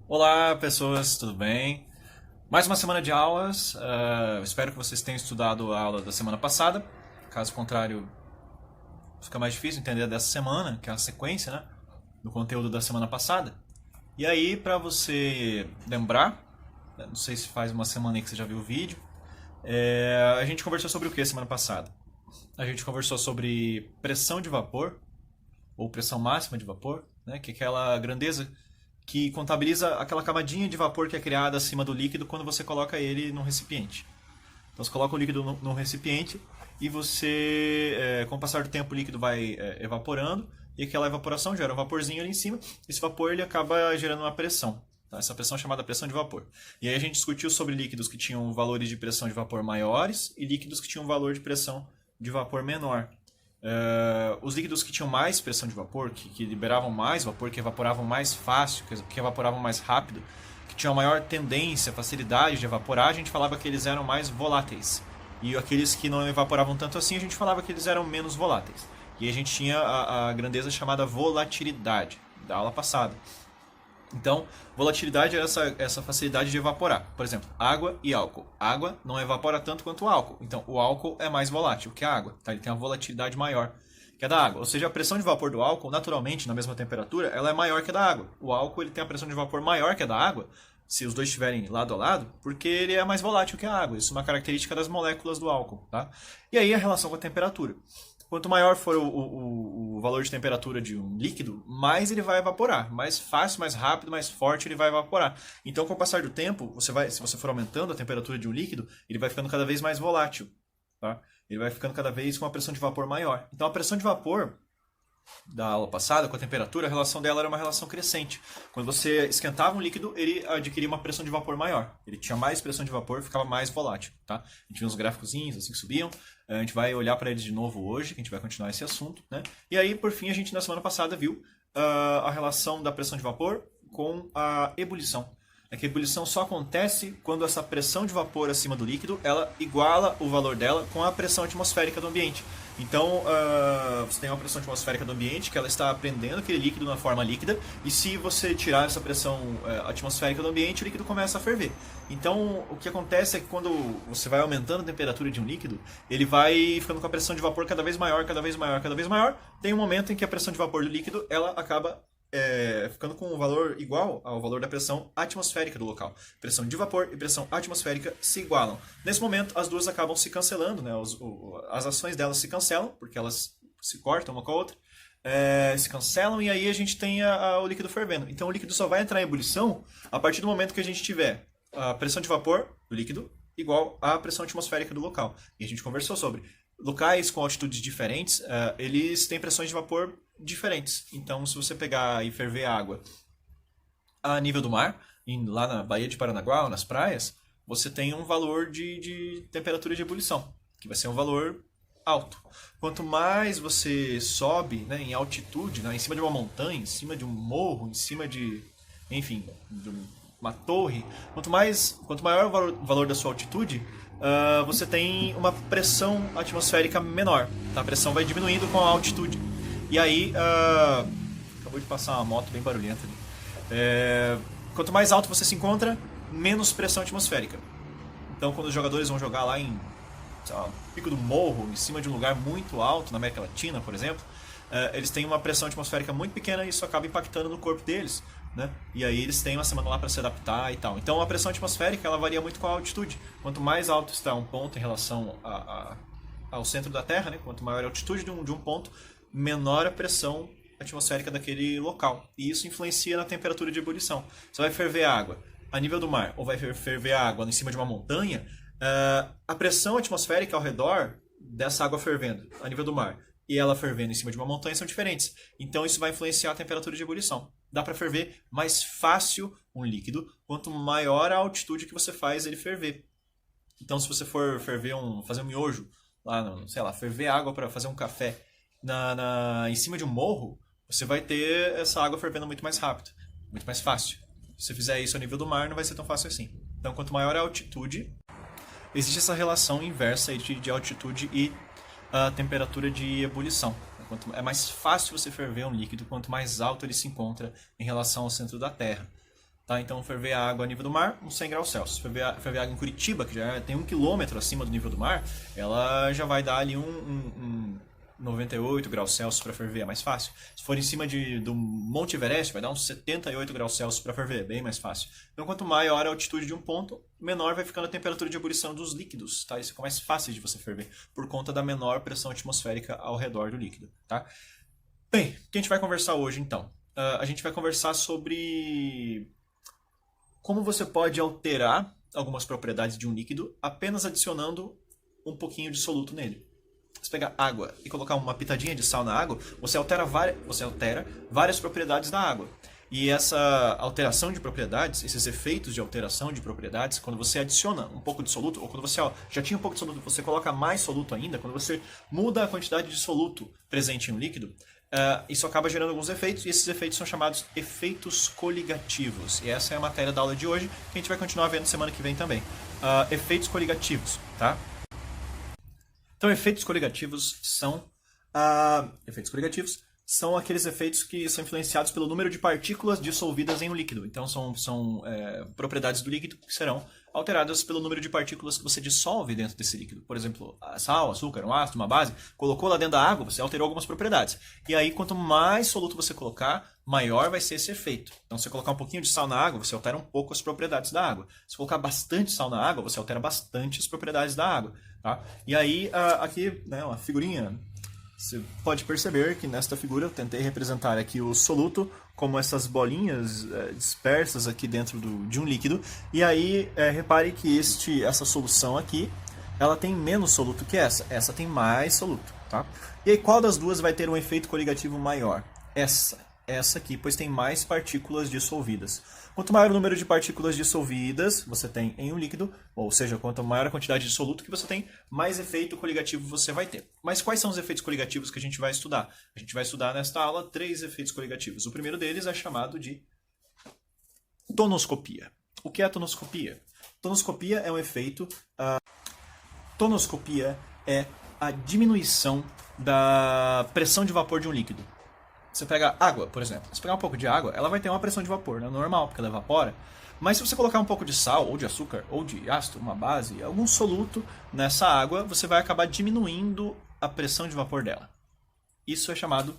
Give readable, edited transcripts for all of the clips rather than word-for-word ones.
Olá, pessoas, tudo bem? Mais uma semana de aulas. Espero que vocês tenham estudado a aula da semana passada. Caso contrário, fica mais difícil entender dessa semana, que é a sequência, né, do conteúdo da semana passada. E aí, para você lembrar, não sei se faz uma semana aí que você já viu o vídeo, a gente conversou sobre o que semana passada? A gente conversou sobre pressão de vapor, ou pressão máxima de vapor, né, que é aquela grandeza que contabiliza aquela camadinha de vapor que é criada acima do líquido quando você coloca ele num recipiente. Então você coloca o líquido num recipiente e com o passar do tempo, o líquido vai evaporando e aquela evaporação gera um vaporzinho ali em cima. Esse vapor ele acaba gerando uma pressão. Tá? Essa pressão é chamada pressão de vapor. E aí a gente discutiu sobre líquidos que tinham valores de pressão de vapor maiores e líquidos que tinham um valor de pressão de vapor menor. Os líquidos que tinham mais pressão de vapor, que liberavam mais vapor, que evaporavam mais fácil, que evaporavam mais rápido, que tinham maior tendência, facilidade de evaporar, a gente falava que eles eram mais voláteis. E aqueles que não evaporavam tanto assim, a gente falava que eles eram menos voláteis. E a gente tinha a grandeza chamada volatilidade, da aula passada. Então, volatilidade é essa facilidade de evaporar. Por exemplo, água e álcool. Água não evapora tanto quanto o álcool. Então, o álcool é mais volátil que a água. Tá? Ele tem uma volatilidade maior que a da água. Ou seja, a pressão de vapor do álcool, naturalmente, na mesma temperatura, ela é maior que a da água. O álcool ele tem a pressão de vapor maior que a da água, se os dois estiverem lado a lado, porque ele é mais volátil que a água. Isso é uma característica das moléculas do álcool. Tá? E aí a relação com a temperatura. Quanto maior for o valor de temperatura de um líquido, mais ele vai evaporar. Mais fácil, mais rápido, mais forte ele vai evaporar. Então, com o passar do tempo, se você for aumentando a temperatura de um líquido, ele vai ficando cada vez mais volátil. Tá? Ele vai ficando cada vez com uma pressão de vapor maior. Então, a pressão de vapor da aula passada, com a temperatura, a relação dela era uma relação crescente. Quando você esquentava um líquido, ele adquiria uma pressão de vapor maior. Ele tinha mais pressão de vapor, ficava mais volátil. Tá? A gente viu uns gráficozinhos assim que subiam. A gente vai olhar para eles de novo hoje, que a gente vai continuar esse assunto. Né? E aí, por fim, a gente na semana passada viu a relação da pressão de vapor com a ebulição. É que a ebulição só acontece quando essa pressão de vapor acima do líquido ela iguala o valor dela com a pressão atmosférica do ambiente. Então, você tem uma pressão atmosférica do ambiente que ela está prendendo aquele líquido na forma líquida, e se você tirar essa pressão atmosférica do ambiente, o líquido começa a ferver. Então, o que acontece é que quando você vai aumentando a temperatura de um líquido, ele vai ficando com a pressão de vapor cada vez maior, cada vez maior, cada vez maior. Tem um momento em que a pressão de vapor do líquido ela acaba ficando com um valor igual ao valor da pressão atmosférica do local. Pressão de vapor e pressão atmosférica se igualam. Nesse momento, as duas acabam se cancelando, né? As ações delas se cancelam, porque elas se cortam uma com a outra, se cancelam e aí a gente tem o líquido fervendo. Então o líquido só vai entrar em ebulição a partir do momento que a gente tiver a pressão de vapor do líquido igual à pressão atmosférica do local. E a gente conversou sobre locais com altitudes diferentes, eles têm pressões de vapor diferentes. Então, se você pegar e ferver a água a nível do mar, lá na Baía de Paranaguá ou nas praias, você tem um valor de temperatura de ebulição, que vai ser um valor alto. Quanto mais você sobe, né, em altitude, né, em cima de uma montanha, em cima de um morro, em cima enfim, de uma torre, quanto maior o valor da sua altitude, você tem uma pressão atmosférica menor. Tá? A pressão vai diminuindo com a altitude. E aí, acabou de passar uma moto bem barulhenta ali. Quanto mais alto você se encontra, menos pressão atmosférica. Então, quando os jogadores vão jogar lá em pico do morro, em cima de um lugar muito alto, na América Latina, por exemplo, eles têm uma pressão atmosférica muito pequena e isso acaba impactando no corpo deles. Né? E aí eles têm uma semana lá para se adaptar e tal. Então a pressão atmosférica ela varia muito com a altitude. Quanto mais alto está um ponto em relação ao centro da Terra, né? Quanto maior a altitude de um ponto, menor a pressão atmosférica daquele local. E isso influencia na temperatura de ebulição. Você vai ferver a água a nível do mar ou vai ferver a água em cima de uma montanha, a pressão atmosférica ao redor dessa água fervendo a nível do mar e ela fervendo em cima de uma montanha são diferentes. Então isso vai influenciar a temperatura de ebulição. Dá para ferver mais fácil um líquido quanto maior a altitude que você faz ele ferver. Então se você for fazer um miojo, lá, sei lá, ferver água para fazer um café em cima de um morro, você vai ter essa água fervendo muito mais rápido, muito mais fácil. Se você fizer isso ao nível do mar, não vai ser tão fácil assim. Então quanto maior a altitude, existe essa relação inversa aí de altitude e a temperatura de ebulição. É mais fácil você ferver um líquido quanto mais alto ele se encontra em relação ao centro da Terra. Tá? Então, ferver a água a nível do mar, uns 100 graus Celsius. Ferver a água em Curitiba, que já tem 1 quilômetro acima do nível do mar, ela já vai dar ali um 98 graus Celsius para ferver, é mais fácil. Se for em cima do Monte Everest, vai dar uns 78 graus Celsius para ferver, é bem mais fácil. Então, quanto maior a altitude de um ponto, menor vai ficando a temperatura de ebulição dos líquidos, tá? Isso fica mais fácil de você ferver, por conta da menor pressão atmosférica ao redor do líquido, tá? Bem, o que a gente vai conversar hoje, então? A gente vai conversar sobre como você pode alterar algumas propriedades de um líquido apenas adicionando um pouquinho de soluto nele. Se pegar água e colocar uma pitadinha de sal na água, você altera várias propriedades da água. E essa alteração de propriedades, esses efeitos de alteração de propriedades, quando você adiciona um pouco de soluto, ou quando você já tinha um pouco de soluto, você coloca mais soluto ainda, quando você muda a quantidade de soluto presente em um líquido, isso acaba gerando alguns efeitos, e esses efeitos são chamados efeitos coligativos. E essa é a matéria da aula de hoje, que a gente vai continuar vendo semana que vem também. Efeitos coligativos, tá? Então, efeitos coligativos são aqueles efeitos que são influenciados pelo número de partículas dissolvidas em um líquido. Então, são propriedades do líquido que serão alteradas pelo número de partículas que você dissolve dentro desse líquido. Por exemplo, sal, açúcar, um ácido, uma base, colocou lá dentro da água, você alterou algumas propriedades. E aí, quanto mais soluto você colocar, maior vai ser esse efeito. Então, se você colocar um pouquinho de sal na água, você altera um pouco as propriedades da água. Se colocar bastante sal na água, você altera bastante as propriedades da água. Tá? E aí, aqui, né, uma figurinha. Você pode perceber que nesta figura eu tentei representar aqui o soluto como essas bolinhas dispersas aqui dentro de um líquido. E aí, repare que essa solução aqui, ela tem menos soluto que essa. Essa tem mais soluto. Tá? E aí, qual das duas vai ter um efeito coligativo maior? Essa aqui, pois tem mais partículas dissolvidas. Quanto maior o número de partículas dissolvidas você tem em um líquido, ou seja, quanto maior a quantidade de soluto que você tem, mais efeito coligativo você vai ter. Mas quais são os efeitos coligativos que a gente vai estudar? A gente vai estudar nesta aula 3 efeitos coligativos. O primeiro deles é chamado de tonoscopia. O que é a tonoscopia? Tonoscopia é um efeito... Tonoscopia é a diminuição da pressão de vapor de um líquido. Você pega água, por exemplo. Se pegar um pouco de água, ela vai ter uma pressão de vapor, né? Normal, porque ela evapora. Mas se você colocar um pouco de sal, ou de açúcar, ou de ácido, uma base, algum soluto nessa água, você vai acabar diminuindo a pressão de vapor dela. Isso é chamado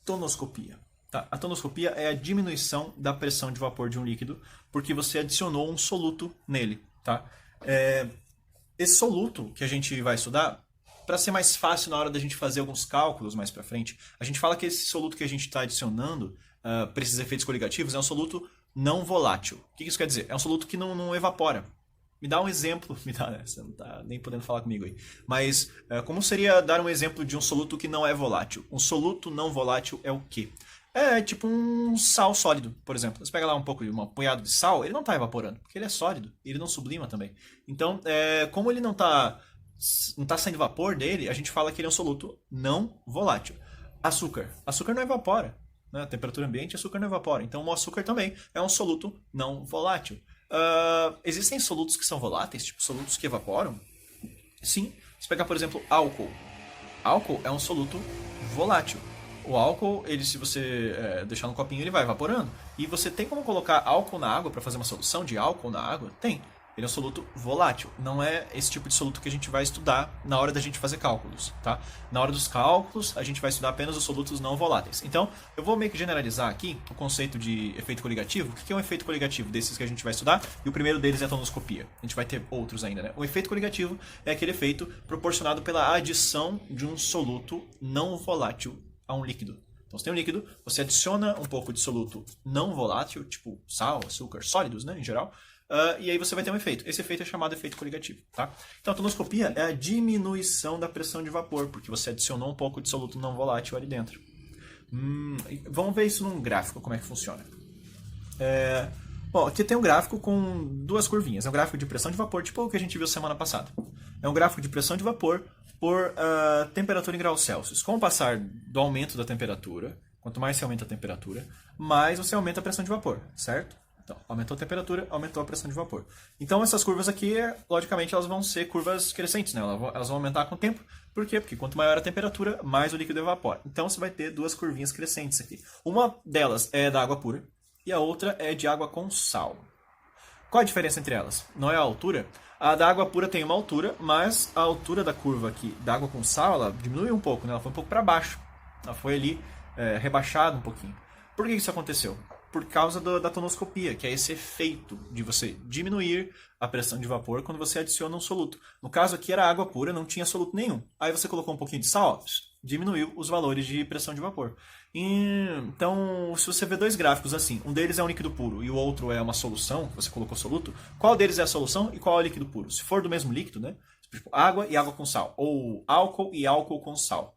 tonoscopia. Tá? A tonoscopia é a diminuição da pressão de vapor de um líquido, porque você adicionou um soluto nele. Tá? Esse soluto que a gente vai estudar, para ser mais fácil na hora da gente fazer alguns cálculos mais para frente, a gente fala que esse soluto que a gente está adicionando para esses efeitos coligativos é um soluto não volátil. O que isso quer dizer? É um soluto que não evapora. Me dá um exemplo. Você não está nem podendo falar comigo aí. Mas como seria dar um exemplo de um soluto que não é volátil? Um soluto não volátil é o quê? É tipo um sal sólido, por exemplo. Você pega lá um punhado de sal, ele não está evaporando, porque ele é sólido. Ele não sublima também. Então, como ele não está saindo vapor dele, a gente fala que ele é um soluto não volátil. Açúcar não evapora. Na temperatura ambiente, açúcar não evapora. Então, o açúcar também é um soluto não volátil. Existem solutos que são voláteis, tipo solutos que evaporam? Sim. Se pegar, por exemplo, álcool. Álcool é um soluto volátil. O álcool, se você deixar no copinho, ele vai evaporando. E você tem como colocar álcool na água para fazer uma solução de álcool na água? Tem. Ele é um soluto volátil. Não é esse tipo de soluto que a gente vai estudar na hora da gente fazer cálculos. Tá? Na hora dos cálculos, a gente vai estudar apenas os solutos não voláteis. Então, eu vou meio que generalizar aqui o conceito de efeito coligativo. O que é um efeito coligativo desses que a gente vai estudar? E o primeiro deles é a tonoscopia. A gente vai ter outros ainda, né? O efeito coligativo é aquele efeito proporcionado pela adição de um soluto não volátil a um líquido. Então, você tem um líquido, você adiciona um pouco de soluto não volátil, tipo sal, açúcar, sólidos, né, em geral, e aí você vai ter um efeito. Esse efeito é chamado efeito coligativo. Tá? Então, a tonoscopia é a diminuição da pressão de vapor, porque você adicionou um pouco de soluto não volátil ali dentro. Vamos ver isso num gráfico, como é que funciona. Bom, aqui tem um gráfico com duas curvinhas. É um gráfico de pressão de vapor, tipo o que a gente viu semana passada. É um gráfico de pressão de vapor por temperatura em graus Celsius. Com o passar do aumento da temperatura, quanto mais se aumenta a temperatura, mais você aumenta a pressão de vapor, certo? Então, aumentou a temperatura, aumentou a pressão de vapor. Então, essas curvas aqui, logicamente, elas vão ser curvas crescentes, né? Elas vão aumentar com o tempo. Por quê? Porque quanto maior a temperatura, mais o líquido evapora. Então, você vai ter duas curvinhas crescentes aqui. Uma delas é da água pura, e a outra é de água com sal. Qual a diferença entre elas? Não é a altura? A da água pura tem uma altura, mas a altura da curva aqui da água com sal, ela diminuiu um pouco, né? Ela foi um pouco para baixo. Ela foi ali rebaixada um pouquinho. Por que isso aconteceu? Por causa da tonoscopia, que é esse efeito de você diminuir a pressão de vapor quando você adiciona um soluto. No caso aqui era água pura, não tinha soluto nenhum. Aí você colocou um pouquinho de sal, diminuiu os valores de pressão de vapor. Então, se você vê dois gráficos assim, um deles é um líquido puro e o outro é uma solução, você colocou soluto, qual deles é a solução e qual é o líquido puro? Se for do mesmo líquido, né? Tipo, água e água com sal, ou álcool e álcool com sal.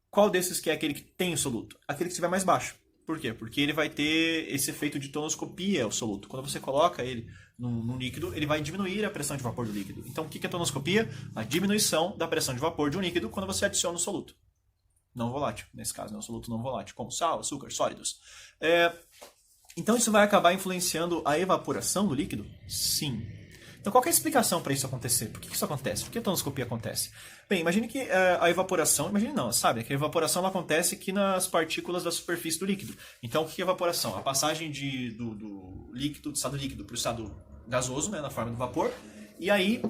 Qual desses que é aquele que tem o soluto? Aquele que estiver mais baixo. Por quê? Porque ele vai ter esse efeito de tonoscopia, o soluto. Quando você coloca ele num líquido, ele vai diminuir a pressão de vapor do líquido. Então, o que é tonoscopia? A diminuição da pressão de vapor de um líquido quando você adiciona o soluto. Não volátil, nesse caso, é um soluto não volátil, como sal, açúcar, sólidos. Então, isso vai acabar influenciando a evaporação do líquido? Sim. Então, qual é a explicação para isso acontecer? Por que isso acontece? Por que a tonoscopia acontece? Bem, imagine que a evaporação... Imagine não, sabe? Que a evaporação ela acontece aqui nas partículas da superfície do líquido. Então, o que é evaporação? A passagem do líquido, do estado líquido para o estado gasoso, né, na forma do vapor. E aí,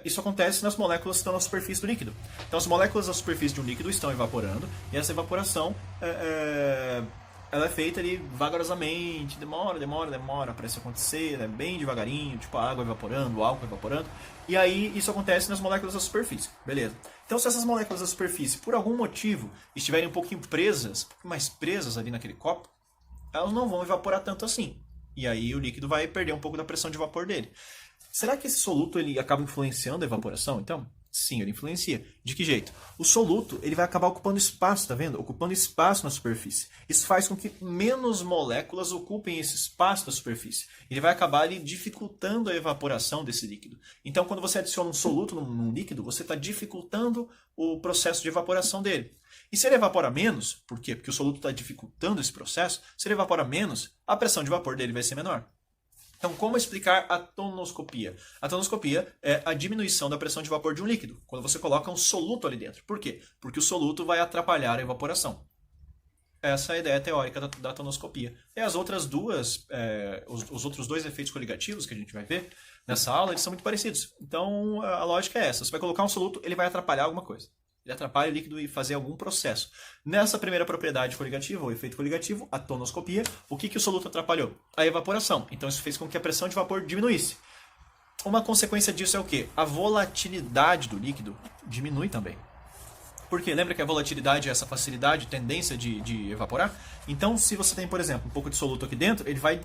isso acontece nas moléculas que estão na superfície do líquido. Então, as moléculas da superfície de um líquido estão evaporando. E essa evaporação... ela é feita ali vagarosamente, demora para isso acontecer, né? Bem devagarinho, tipo a água evaporando, o álcool evaporando. E aí isso acontece nas moléculas da superfície, beleza. Então se essas moléculas da superfície, por algum motivo, estiverem um pouquinho presas, um pouco mais presas ali naquele copo, elas não vão evaporar tanto assim. E aí o líquido vai perder um pouco da pressão de vapor dele. Será que esse soluto ele acaba influenciando a evaporação, então? Sim, ele influencia. De que jeito? O soluto ele vai acabar ocupando espaço, tá vendo? Ocupando espaço na superfície. Isso faz com que menos moléculas ocupem esse espaço da superfície. Ele vai acabar ali dificultando a evaporação desse líquido. Então, quando você adiciona um soluto num líquido, você está dificultando o processo de evaporação dele. E se ele evapora menos, por quê? Porque o soluto está dificultando esse processo, se ele evapora menos, a pressão de vapor dele vai ser menor. Então, como explicar a tonoscopia? A tonoscopia é a diminuição da pressão de vapor de um líquido, quando você coloca um soluto ali dentro. Por quê? Porque o soluto vai atrapalhar a evaporação. Essa é a ideia teórica da tonoscopia. E as outras duas, os outros dois efeitos coligativos que a gente vai ver nessa aula, eles são muito parecidos. Então, a lógica é essa. Você vai colocar um soluto, ele vai atrapalhar alguma coisa. Ele atrapalha o líquido e fazer algum processo. Nessa primeira propriedade coligativa, ou efeito coligativo, a tonoscopia, o que o soluto atrapalhou? A evaporação. Então isso fez com que a pressão de vapor diminuísse. Uma consequência disso é o quê? A volatilidade do líquido diminui também. Porque lembra que a volatilidade é essa facilidade, tendência de evaporar? Então, se você tem, por exemplo, um pouco de soluto aqui dentro, ele vai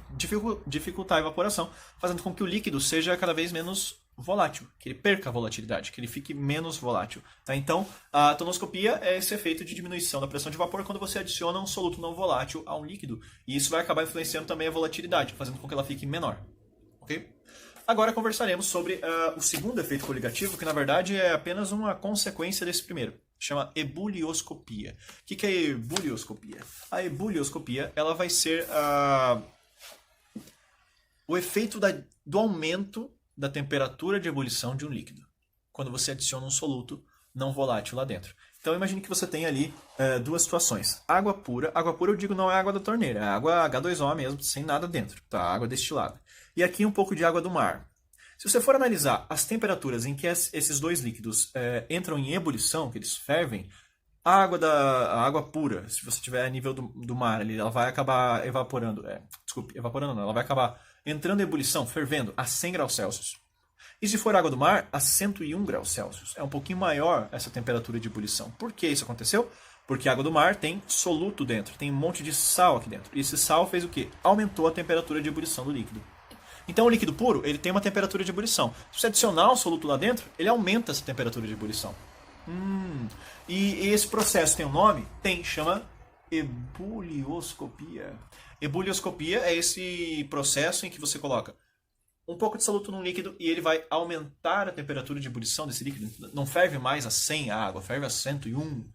dificultar a evaporação, fazendo com que o líquido seja cada vez menos volátil, que ele perca a volatilidade, que ele fique menos volátil. Tá? Então, a tonoscopia é esse efeito de diminuição da pressão de vapor quando você adiciona um soluto não volátil a um líquido. E isso vai acabar influenciando também a volatilidade, fazendo com que ela fique menor. Ok? Agora conversaremos sobre o segundo efeito coligativo, que na verdade é apenas uma consequência desse primeiro. Chama ebulioscopia. O que é ebulioscopia? A ebulioscopia ela vai ser o efeito do aumento da temperatura de ebulição de um líquido, quando você adiciona um soluto não volátil lá dentro. Então imagine que você tem ali duas situações. Água pura eu digo não é água da torneira, é água H2O mesmo, sem nada dentro, tá? Água destilada. E aqui um pouco de água do mar. Se você for analisar as temperaturas em que esses dois líquidos entram em ebulição, que eles fervem, a água pura, se você tiver a nível do mar, ela vai acabar evaporando. Evaporando não, ela vai acabar entrando em ebulição, fervendo a 100 graus Celsius. E se for água do mar, a 101 graus Celsius. É um pouquinho maior essa temperatura de ebulição. Por que isso aconteceu? Porque a água do mar tem soluto dentro, tem um monte de sal aqui dentro. E esse sal fez o quê? Aumentou a temperatura de ebulição do líquido. Então o líquido puro, ele tem uma temperatura de ebulição. Se você adicionar um soluto lá dentro, ele aumenta essa temperatura de ebulição. E esse processo tem um nome? Tem, chama ebulioscopia. Ebulioscopia é esse processo em que você coloca um pouco de soluto num líquido e ele vai aumentar a temperatura de ebulição desse líquido. Não ferve mais a 100 a água, ferve a 101,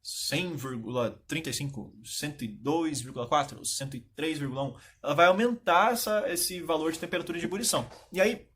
100,35, 102,4, 103,1. Ela vai aumentar esse valor de temperatura de ebulição. E aí,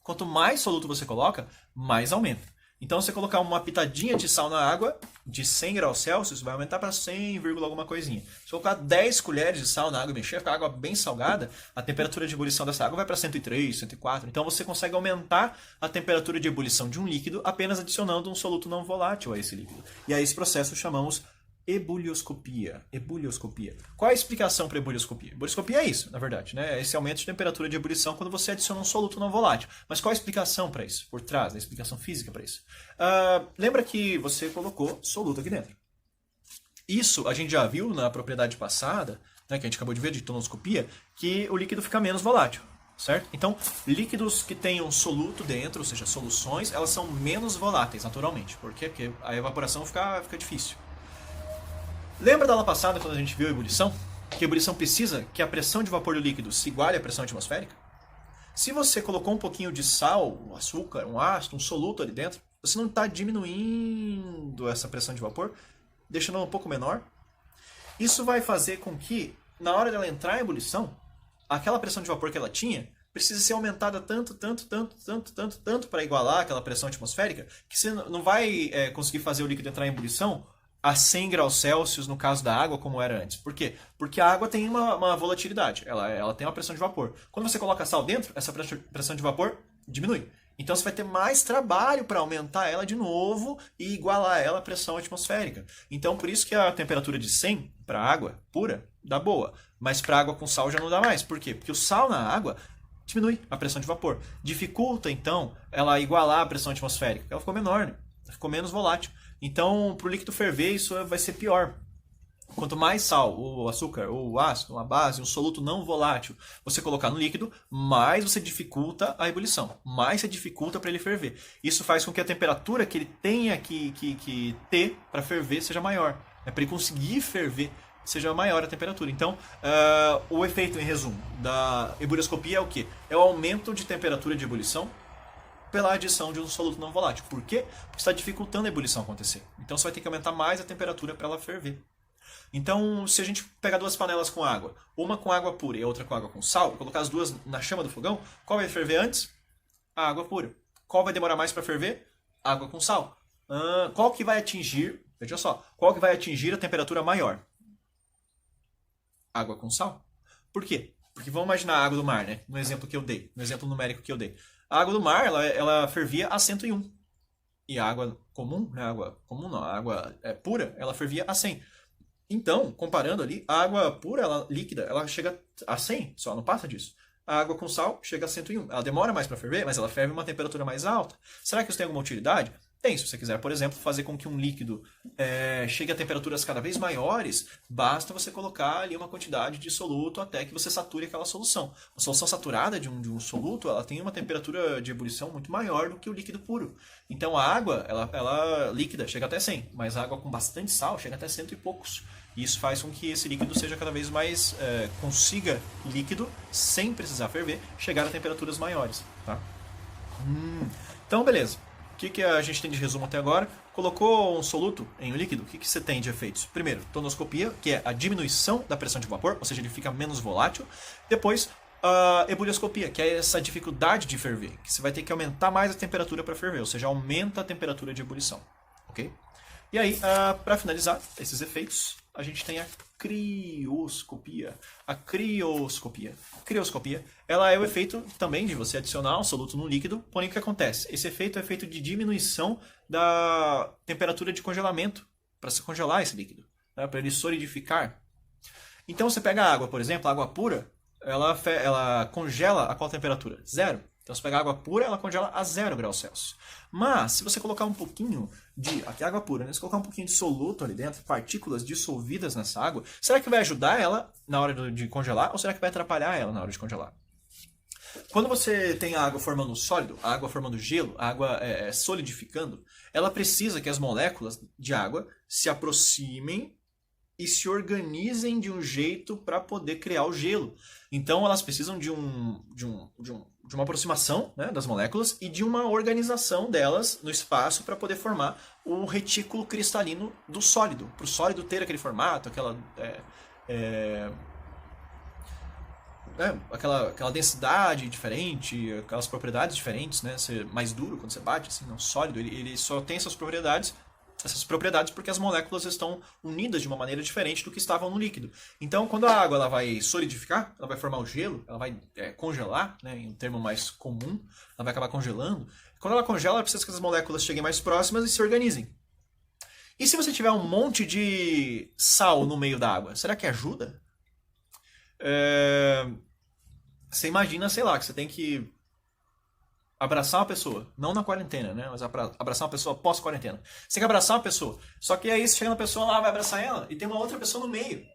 quanto mais soluto você coloca, mais aumenta. Então, você colocar uma pitadinha de sal na água, de 100 graus Celsius, vai aumentar para 100, alguma coisinha. Se colocar 10 colheres de sal na água e mexer, ficar a água bem salgada, a temperatura de ebulição dessa água vai para 103, 104. Então, você consegue aumentar a temperatura de ebulição de um líquido apenas adicionando um soluto não volátil a esse líquido. E a esse processo chamamos ebulioscopia. Ebulioscopia. Qual é a explicação para ebulioscopia? Ebulioscopia é isso, na verdade, né? Esse aumento de temperatura de ebulição quando você adiciona um soluto não volátil. Mas qual é a explicação para isso? Por trás, a explicação física para isso? Lembra que você colocou soluto aqui dentro. Isso a gente já viu na propriedade passada, né, que a gente acabou de ver de tonoscopia, que o líquido fica menos volátil. Certo? Então, líquidos que tenham soluto dentro, ou seja, soluções, elas são menos voláteis, naturalmente. Por quê? Porque a evaporação fica difícil. Lembra da aula passada, quando a gente viu a ebulição? Que a ebulição precisa que a pressão de vapor do líquido se iguale à pressão atmosférica? Se você colocou um pouquinho de sal, um açúcar, um ácido, um soluto ali dentro, você não está diminuindo essa pressão de vapor, deixando ela um pouco menor? Isso vai fazer com que, na hora dela entrar em ebulição, aquela pressão de vapor que ela tinha precisa ser aumentada tanto para igualar aquela pressão atmosférica, que você não vai conseguir fazer o líquido entrar em ebulição a 100 graus Celsius no caso da água, como era antes. Por quê? Porque a água tem uma volatilidade, ela tem uma pressão de vapor. Quando você coloca sal dentro, essa pressão de vapor diminui. Então você vai ter mais trabalho para aumentar ela de novo e igualar ela à pressão atmosférica. Então por isso que a temperatura de 100 para água pura dá boa, mas para água com sal já não dá mais. Por quê? Porque o sal na água diminui a pressão de vapor. Dificulta então ela igualar a pressão atmosférica. Ela ficou menor, né? Ficou menos volátil. Então, para o líquido ferver, isso vai ser pior. Quanto mais sal, o açúcar, o ácido, uma base, um soluto não volátil você colocar no líquido, mais você dificulta a ebulição, mais você dificulta para ele ferver. Isso faz com que a temperatura que ele tenha que ter para ferver seja maior. Para ele conseguir ferver, seja maior a temperatura. Então, o efeito, em resumo, da ebulioscopia é o quê? É o aumento de temperatura de ebulição pela adição de um soluto não volátil. Por quê? Porque está dificultando a ebulição acontecer. Então você vai ter que aumentar mais a temperatura para ela ferver. Então, se a gente pegar duas panelas com água, uma com água pura e a outra com água com sal, colocar as duas na chama do fogão, qual vai ferver antes? A água pura. Qual vai demorar mais para ferver? Água com sal. Qual que vai atingir, veja só, qual que vai atingir a temperatura maior? Água com sal. Por quê? Porque vamos imaginar a água do mar, né? No exemplo que eu dei, no exemplo numérico que eu dei. A água do mar, ela fervia a 101. E a água comum, né? A água pura, ela fervia a 100. Então, comparando ali, a água pura, líquida, ela chega a 100, só não passa disso. A água com sal chega a 101. Ela demora mais para ferver, mas ela ferve a uma temperatura mais alta. Será que isso tem alguma utilidade? Tem, se você quiser, por exemplo, fazer com que um líquido chegue a temperaturas cada vez maiores, basta você colocar ali uma quantidade de soluto até que você sature aquela solução. A solução saturada de um soluto, ela tem uma temperatura de ebulição muito maior do que o líquido puro. Então a água, ela líquida, chega até 100, mas a água com bastante sal chega até 100 e poucos. E isso faz com que esse líquido seja cada vez mais, consiga líquido, sem precisar ferver, chegar a temperaturas maiores. Tá? Então, beleza. O que a gente tem de resumo até agora? Colocou um soluto em um líquido, o que você tem de efeitos? Primeiro, tonoscopia, que é a diminuição da pressão de vapor, ou seja, ele fica menos volátil. Depois, a ebulioscopia, que é essa dificuldade de ferver, que você vai ter que aumentar mais a temperatura para ferver, ou seja, aumenta a temperatura de ebulição. Ok? E aí, para finalizar esses efeitos, a gente tem a crioscopia. A crioscopia. Crioscopia, ela é o efeito também de você adicionar um soluto no líquido, porém o que acontece? Esse efeito é efeito de diminuição da temperatura de congelamento, para se congelar esse líquido, né, para ele solidificar. Então você pega a água, por exemplo, a água pura, ela congela a qual temperatura? 0. Então, se pegar água pura, ela congela a 0 graus Celsius. Mas, se você colocar um pouquinho aqui é água pura, né? Se colocar um pouquinho de soluto ali dentro, partículas dissolvidas nessa água, será que vai ajudar ela na hora de congelar ou será que vai atrapalhar ela na hora de congelar? Quando você tem a água formando sólido, a água formando gelo, a água solidificando, ela precisa que as moléculas de água se aproximem e se organizem de um jeito para poder criar o gelo. Então elas precisam de uma aproximação, né, das moléculas e de uma organização delas no espaço para poder formar o retículo cristalino do sólido. Para o sólido ter aquele formato, aquela densidade diferente, aquelas propriedades diferentes, né? Ser mais duro quando você bate, assim, não sólido. Ele só tem essas propriedades porque as moléculas estão unidas de uma maneira diferente do que estavam no líquido. Então, quando a água ela vai solidificar, ela vai formar o gelo, ela vai congelar, né, em um termo mais comum, ela vai acabar congelando. Quando ela congela, ela precisa que as moléculas cheguem mais próximas e se organizem. E se você tiver um monte de sal no meio da água, será que ajuda? Você imagina, sei lá, que você tem que abraçar uma pessoa, não na quarentena, né? Mas abraçar uma pessoa pós-quarentena. Você tem que abraçar uma pessoa. Só que aí você chega na pessoa lá, vai abraçar ela, e tem uma outra pessoa no meio.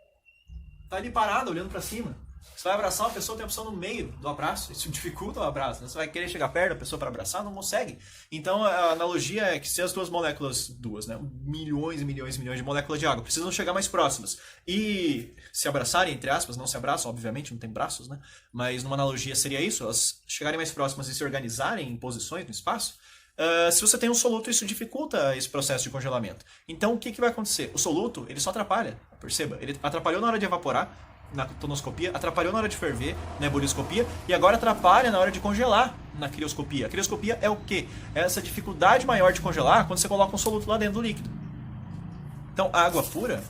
Tá ali parada, olhando pra cima. Você vai abraçar uma pessoa, tem uma pessoa no meio do abraço. Isso dificulta o abraço, né? Você vai querer chegar perto da pessoa para abraçar, não consegue. Então a analogia é que se as duas moléculas, né? Milhões e milhões e milhões de moléculas de água precisam chegar mais próximas e se abraçarem, entre aspas, não se abraçam, obviamente, não tem braços, né? Mas numa analogia seria isso, elas chegarem mais próximas e se organizarem em posições no espaço. Se você tem um soluto, isso dificulta esse processo de congelamento. Então o que vai acontecer? O soluto, ele só atrapalha, perceba, ele atrapalhou na hora de evaporar, na tonoscopia, atrapalhou na hora de ferver, na ebulioscopia, e agora atrapalha na hora de congelar na crioscopia. A crioscopia é o quê? É essa dificuldade maior de congelar quando você coloca um soluto lá dentro do líquido. Então, a água pura,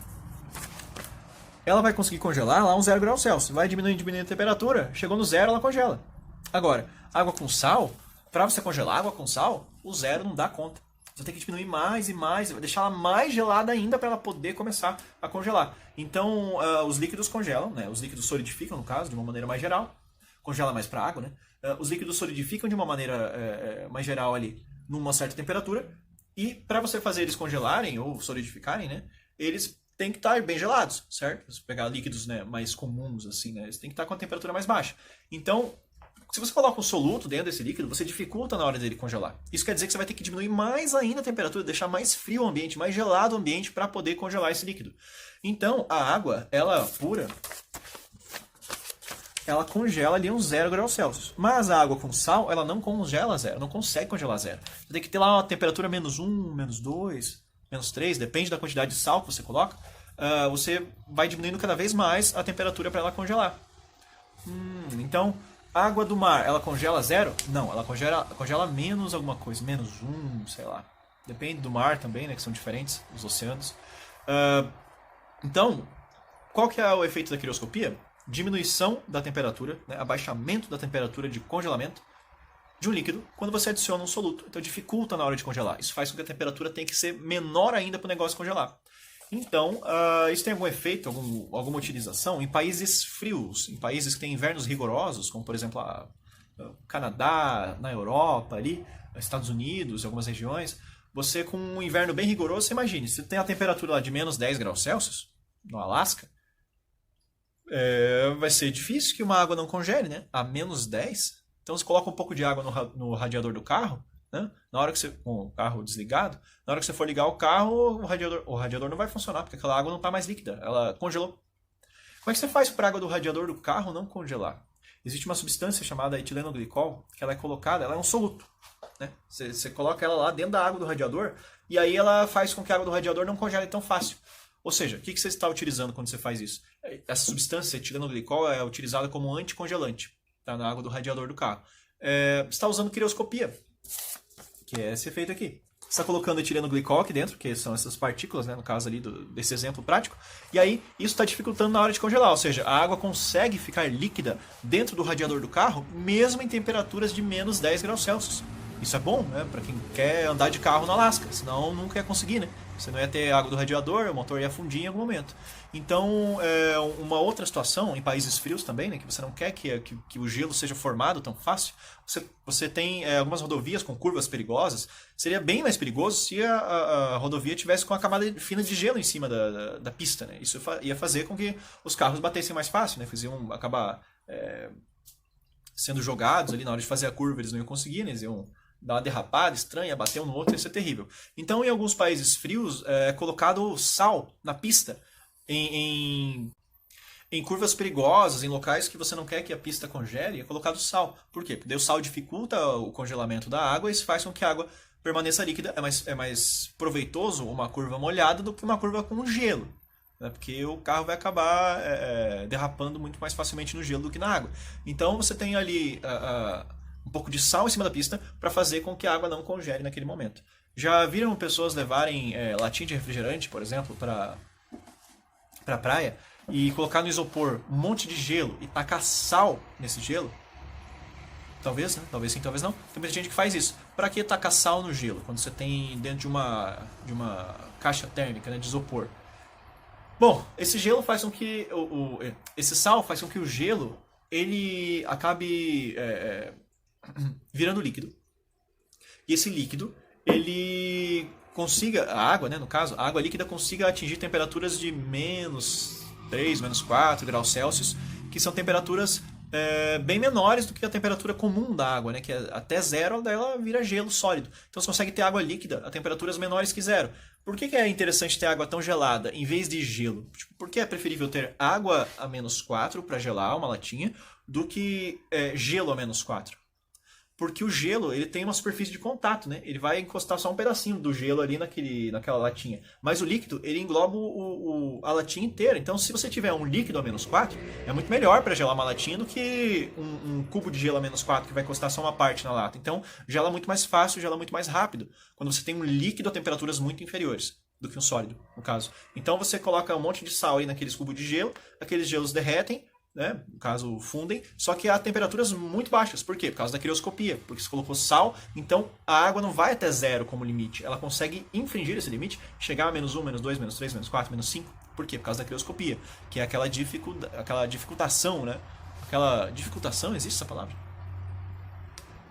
ela vai conseguir congelar lá uns 0 graus Celsius. Vai diminuindo a temperatura, chegou no zero, ela congela. Agora, água com sal, para você congelar água com sal, o zero não dá conta. Você tem que diminuir mais e mais, deixar ela mais gelada ainda para ela poder começar a congelar. Então, os líquidos congelam, né? Os líquidos solidificam, no caso, de uma maneira mais geral. Congela mais para a água, né? Os líquidos solidificam de uma maneira mais geral ali, numa certa temperatura. E para você fazer eles congelarem ou solidificarem, né? Eles têm que estar bem gelados, certo? Se pegar líquidos, né, mais comuns, assim, né? Eles têm que estar com a temperatura mais baixa. Então, se você coloca um soluto dentro desse líquido, você dificulta na hora dele congelar. Isso quer dizer que você vai ter que diminuir mais ainda a temperatura, deixar mais frio o ambiente, mais gelado o ambiente para poder congelar esse líquido. Então, a água, ela pura, ela congela ali uns 0 graus Celsius. Mas a água com sal, ela não congela zero, não consegue congelar zero. Você tem que ter lá uma temperatura -1, -2, -3, depende da quantidade de sal que você coloca. Você vai diminuindo cada vez mais a temperatura para ela congelar. Então, a água do mar, ela congela zero? Não, ela congela menos alguma coisa, -1, sei lá. Depende do mar também, né, que são diferentes, os oceanos. Então, qual que é o efeito da crioscopia? Diminuição da temperatura, né, abaixamento da temperatura de congelamento de um líquido quando você adiciona um soluto. Então dificulta na hora de congelar. Isso faz com que a temperatura tenha que ser menor ainda para o negócio congelar. Então, isso tem algum efeito, alguma utilização em países frios, em países que têm invernos rigorosos, como por exemplo o Canadá, na Europa, ali, Estados Unidos, algumas regiões. Você com um inverno bem rigoroso, você imagine, se tem a temperatura lá de -10 graus Celsius, no Alasca, vai ser difícil que uma água não congele, né? A -10. Então você coloca um pouco de água no radiador do carro, né? Na hora que você, com o carro desligado, na hora que você for ligar o carro, o radiador não vai funcionar, porque aquela água não está mais líquida, ela congelou. Como é que você faz para a água do radiador do carro não congelar? Existe uma substância chamada etilenoglicol, que ela é colocada, ela é um soluto, né? Você coloca ela lá dentro da água do radiador, e aí ela faz com que a água do radiador não congele tão fácil. Ou seja, o que você está utilizando quando você faz isso? Essa substância, etilenoglicol, é utilizada como anticongelante, tá, na água do radiador do carro. Você está usando crioscopia, que é esse efeito aqui. Você está colocando etilenoglicol aqui dentro, que são essas partículas, né, no caso ali desse exemplo prático, e aí isso está dificultando na hora de congelar, ou seja, a água consegue ficar líquida dentro do radiador do carro, mesmo em temperaturas de -10 graus Celsius. Isso é bom, né, para quem quer andar de carro no Alasca, senão nunca ia conseguir, né? Você não ia ter água do radiador, o motor ia fundir em algum momento. Então, uma outra situação, em países frios também, né, que você não quer que o gelo seja formado tão fácil, você tem algumas rodovias com curvas perigosas. Seria bem mais perigoso se a rodovia tivesse com a camada fina de gelo em cima da pista, né? Isso ia fazer com que os carros batessem mais fácil, né? Iam acabar sendo jogados ali na hora de fazer a curva, eles não iam conseguir, né? Eles iam dar uma derrapada estranha, bater um no outro, isso é terrível. Então, em alguns países frios, é colocado sal na pista, em curvas perigosas, em locais que você não quer que a pista congele, é colocado sal. Por quê? Porque o sal dificulta o congelamento da água e isso faz com que a água permaneça líquida. É mais proveitoso uma curva molhada do que uma curva com gelo. né? Porque o carro vai acabar derrapando muito mais facilmente no gelo do que na água. Então você tem ali um pouco de sal em cima da pista para fazer com que a água não congele naquele momento. Já viram pessoas levarem latinha de refrigerante, por exemplo, para a praia e colocar no isopor um monte de gelo e tacar sal nesse gelo? Talvez, né? Talvez sim, talvez não. Tem muita gente que faz isso. Para que tacar sal no gelo quando você tem dentro de uma caixa térmica, né, de isopor? Bom, esse gelo faz com que esse sal faz com que o gelo ele acabe virando líquido. E esse líquido ele consiga, a água, né, no caso, a água líquida consiga atingir temperaturas de menos 3, menos 4 graus Celsius, que são temperaturas bem menores do que a temperatura comum da água, né, que é até zero, daí ela vira gelo sólido. Então você consegue ter água líquida a temperaturas menores que zero. Por que é interessante ter água tão gelada em vez de gelo? Por que é preferível ter água a menos 4 para gelar uma latinha do que gelo a menos 4? Porque o gelo ele tem uma superfície de contato, né? Ele vai encostar só um pedacinho do gelo ali naquela latinha. Mas o líquido, ele engloba a latinha inteira. Então, se você tiver um líquido a menos 4, é muito melhor para gelar uma latinha do que um cubo de gelo a menos 4, que vai encostar só uma parte na lata. Então, gela muito mais fácil, gela muito mais rápido, quando você tem um líquido a temperaturas muito inferiores do que um sólido, no caso. Então, você coloca um monte de sal aí naqueles cubos de gelo, aqueles gelos derretem, né, no caso fundem, só que a temperaturas muito baixas. Por quê? Por causa da crioscopia, porque você colocou sal, então a água não vai até zero como limite, ela consegue infringir esse limite, chegar a menos 1, menos 2, menos 3, menos 4, menos 5. Por quê? Por causa da crioscopia, que é aquela dificultação, né? Aquela dificultação, existe essa palavra?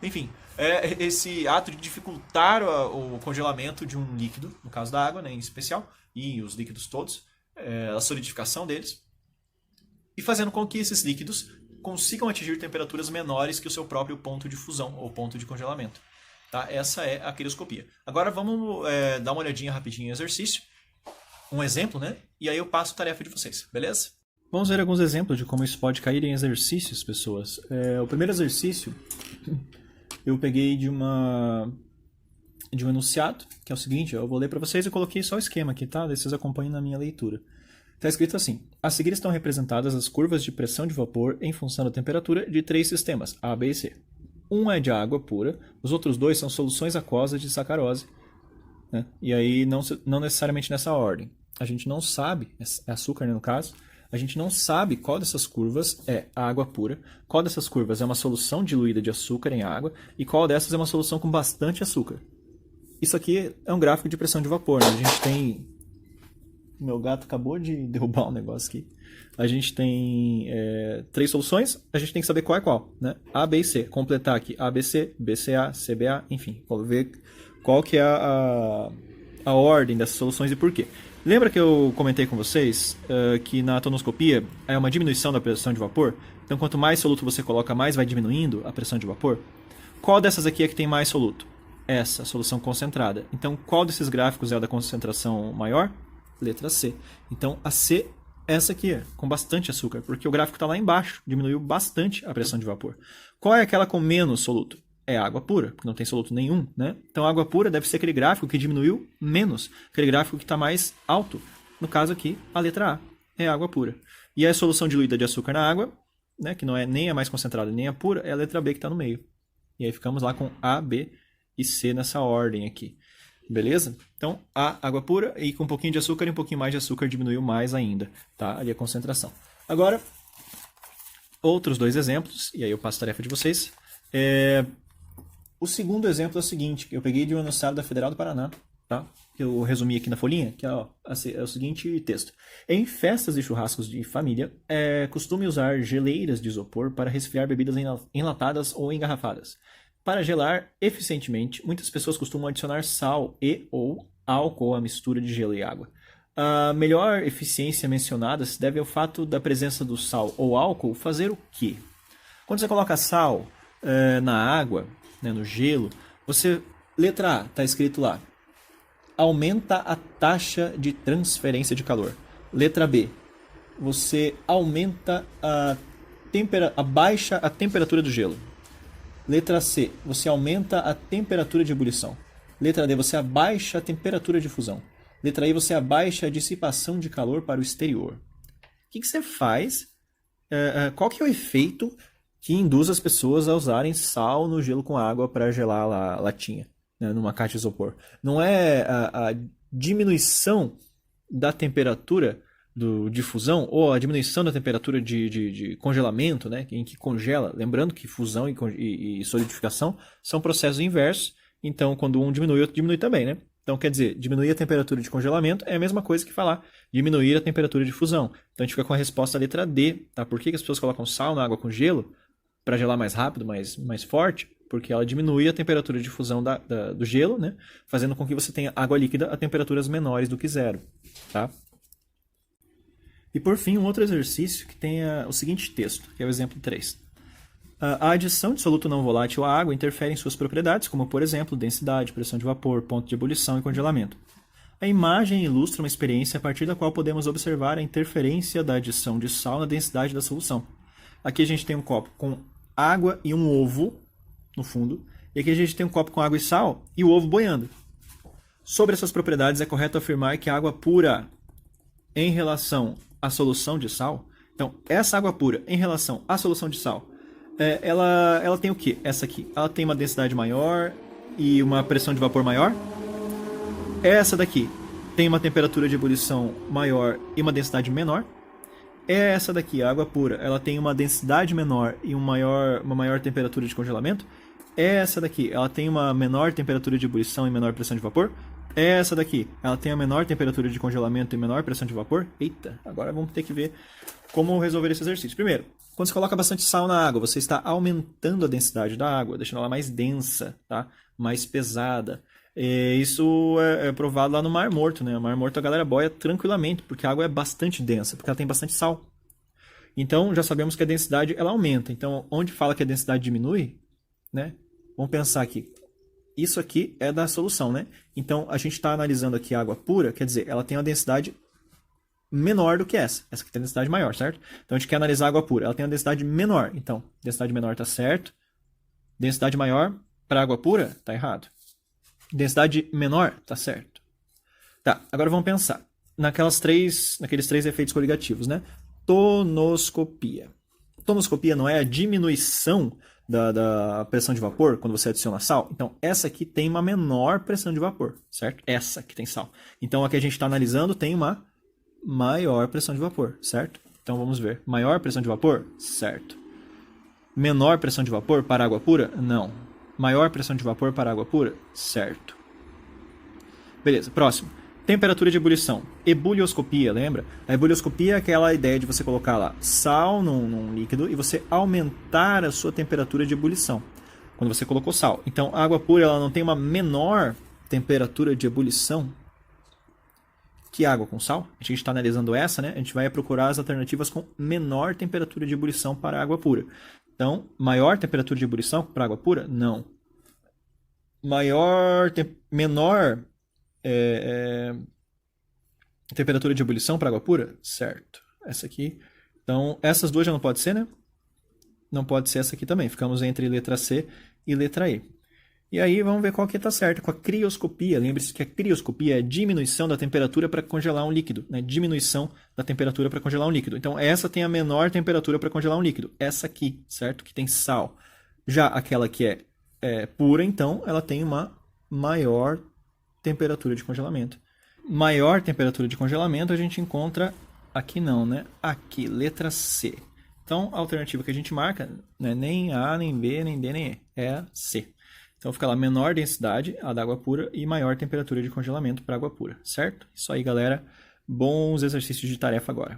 Enfim, é esse ato de dificultar o congelamento de um líquido, no caso da água, né, em especial, e os líquidos todos, a solidificação deles, e fazendo com que esses líquidos consigam atingir temperaturas menores que o seu próprio ponto de fusão ou ponto de congelamento. Tá? Essa é a crioscopia. Agora vamos dar uma olhadinha rapidinho em exercício, um exemplo, né? E aí eu passo a tarefa de vocês, beleza? Vamos ver alguns exemplos de como isso pode cair em exercícios, pessoas. O primeiro exercício eu peguei de um enunciado, que é o seguinte, eu vou ler para vocês, eu coloquei só o esquema aqui, tá? Daí vocês acompanhem na minha leitura. Está escrito assim: a seguir estão representadas as curvas de pressão de vapor em função da temperatura de 3 sistemas, A, B e C. Um é de água pura, os outros 2 são soluções aquosas de sacarose, né? E aí não necessariamente nessa ordem. A gente não sabe, é açúcar, né, no caso, a gente não sabe qual dessas curvas é a água pura, qual dessas curvas é uma solução diluída de açúcar em água e qual dessas é uma solução com bastante açúcar. Isso aqui é um gráfico de pressão de vapor, né? A gente tem... Meu gato acabou de derrubar um negócio aqui. A gente tem 3 soluções, a gente tem que saber qual é qual, né? A, B e C. Completar aqui ABC, BCA, CBA, enfim. Vamos ver qual que é a ordem dessas soluções e por quê. Lembra que eu comentei com vocês que na tonoscopia é uma diminuição da pressão de vapor? Então, quanto mais soluto você coloca, mais vai diminuindo a pressão de vapor? Qual dessas aqui é que tem mais soluto? Essa, solução concentrada. Então, qual desses gráficos é a da concentração maior? Letra C. Então, a C, essa aqui, com bastante açúcar, porque o gráfico está lá embaixo, diminuiu bastante a pressão de vapor. Qual é aquela com menos soluto? É água pura, porque não tem soluto nenhum, né? Então, a água pura deve ser aquele gráfico que diminuiu menos, aquele gráfico que está mais alto. No caso aqui, a letra A é água pura. E a solução diluída de açúcar na água, né, que não é nem a mais concentrada nem a pura, é a letra B que está no meio. E aí ficamos lá com A, B e C nessa ordem aqui. Beleza? Então, A, água pura, e com um pouquinho de açúcar e um pouquinho mais de açúcar diminuiu mais ainda, tá? Ali a concentração. Agora, outros 2 exemplos, e aí eu passo a tarefa de vocês. O segundo exemplo é o seguinte, que eu peguei de um enunciado da Federal do Paraná, tá? Que eu resumi aqui na folhinha, que é o seguinte texto. Em festas e churrascos de família, é costume usar geleiras de isopor para resfriar bebidas enlatadas ou engarrafadas. Para gelar eficientemente, muitas pessoas costumam adicionar sal e ou álcool à mistura de gelo e água. A melhor eficiência mencionada se deve ao fato da presença do sal ou álcool fazer o quê? Quando você coloca sal na água, né, no gelo, você, letra A, está escrito lá, aumenta a taxa de transferência de calor. Letra B, você aumenta baixa a temperatura do gelo. Letra C, você aumenta a temperatura de ebulição. Letra D, você abaixa a temperatura de fusão. Letra E, você abaixa a dissipação de calor para o exterior. O que você faz? Qual que é o efeito que induz as pessoas a usarem sal no gelo com água para gelar a latinha, né, numa caixa de isopor? Não é a diminuição da temperatura de fusão ou a diminuição da temperatura de congelamento, né, em que congela. Lembrando que fusão e solidificação são processos inversos, então quando um diminui, o outro diminui também, né? Então, quer dizer, diminuir a temperatura de congelamento é a mesma coisa que falar diminuir a temperatura de fusão. Então, a gente fica com a resposta letra D. Tá? Por que as pessoas colocam sal na água com gelo? Para gelar mais rápido, mais forte? Porque ela diminui a temperatura de fusão do gelo, né? Fazendo com que você tenha água líquida a temperaturas menores do que zero. Tá? E, por fim, um outro exercício que tem o seguinte texto, que é o exemplo 3. A adição de soluto não volátil à água interfere em suas propriedades, como, por exemplo, densidade, pressão de vapor, ponto de ebulição e congelamento. A imagem ilustra uma experiência a partir da qual podemos observar a interferência da adição de sal na densidade da solução. Aqui a gente tem um copo com água e um ovo no fundo, e aqui a gente tem um copo com água e sal e o ovo boiando. Sobre essas propriedades, é correto afirmar que a água pura em relação à solução de sal, então essa água pura em relação à solução de sal, ela tem o quê? Essa aqui. Ela tem uma densidade maior e uma pressão de vapor maior. Essa daqui tem uma temperatura de ebulição maior e uma densidade menor. Essa daqui, a água pura, ela tem uma densidade menor e uma maior temperatura de congelamento. Essa daqui, ela tem uma menor temperatura de ebulição e menor pressão de vapor. Essa daqui, ela tem a menor temperatura de congelamento e menor pressão de vapor. Eita, agora vamos ter que ver como resolver esse exercício. Primeiro, quando você coloca bastante sal na água, você está aumentando a densidade da água, deixando ela mais densa, tá? Mais pesada. Isso é provado lá no Mar Morto, né? No Mar Morto a galera boia tranquilamente, porque a água é bastante densa, porque ela tem bastante sal. Então, já sabemos que a densidade ela aumenta. Então, onde fala que a densidade diminui, né? Vamos pensar aqui. Isso aqui é da solução, né? Então, a gente está analisando aqui a água pura, quer dizer, ela tem uma densidade menor do que essa. Essa aqui tem densidade maior, certo? Então, a gente quer analisar a água pura. Ela tem uma densidade menor. Então, densidade menor está certo. Densidade maior para água pura está errado. Densidade menor está certo. Tá, agora vamos pensar naqueles três efeitos coligativos, né? Tonoscopia. Tonoscopia não é a diminuição da pressão de vapor quando você adiciona sal? Então, essa aqui tem uma menor pressão de vapor, certo? Essa aqui tem sal. Então, a que a gente está analisando tem uma maior pressão de vapor, certo? Então, vamos ver. Maior pressão de vapor? Certo. Menor pressão de vapor para água pura? Não. Maior pressão de vapor para água pura? Certo. Beleza, próximo. Temperatura de ebulição. Ebulioscopia, lembra? A ebulioscopia é aquela ideia de você colocar lá sal num líquido e você aumentar a sua temperatura de ebulição. Quando você colocou sal. Então, a água pura ela não tem uma menor temperatura de ebulição que água com sal. A gente está analisando essa, né? A gente vai procurar as alternativas com menor temperatura de ebulição para água pura. Então, maior temperatura de ebulição para água pura? Não. Menor temperatura de ebulição para água pura? Certo. Essa aqui. Então, essas duas já não pode ser, né? Não pode ser essa aqui também. Ficamos entre letra C e letra E. E aí, vamos ver qual que está certo. Com a crioscopia, lembre-se que a crioscopia é diminuição da temperatura para congelar um líquido. Né? Diminuição da temperatura para congelar um líquido. Então, essa tem a menor temperatura para congelar um líquido. Essa aqui, certo? Que tem sal. Já aquela que é pura, então, ela tem uma maior temperatura de congelamento. Maior temperatura de congelamento a gente encontra aqui não, né? Aqui, letra C. Então, a alternativa que a gente marca não é nem A, nem B, nem D, nem E. É a C. Então fica lá menor densidade, a da água pura, e maior temperatura de congelamento para água pura, certo? Isso aí, galera. Bons exercícios de tarefa agora.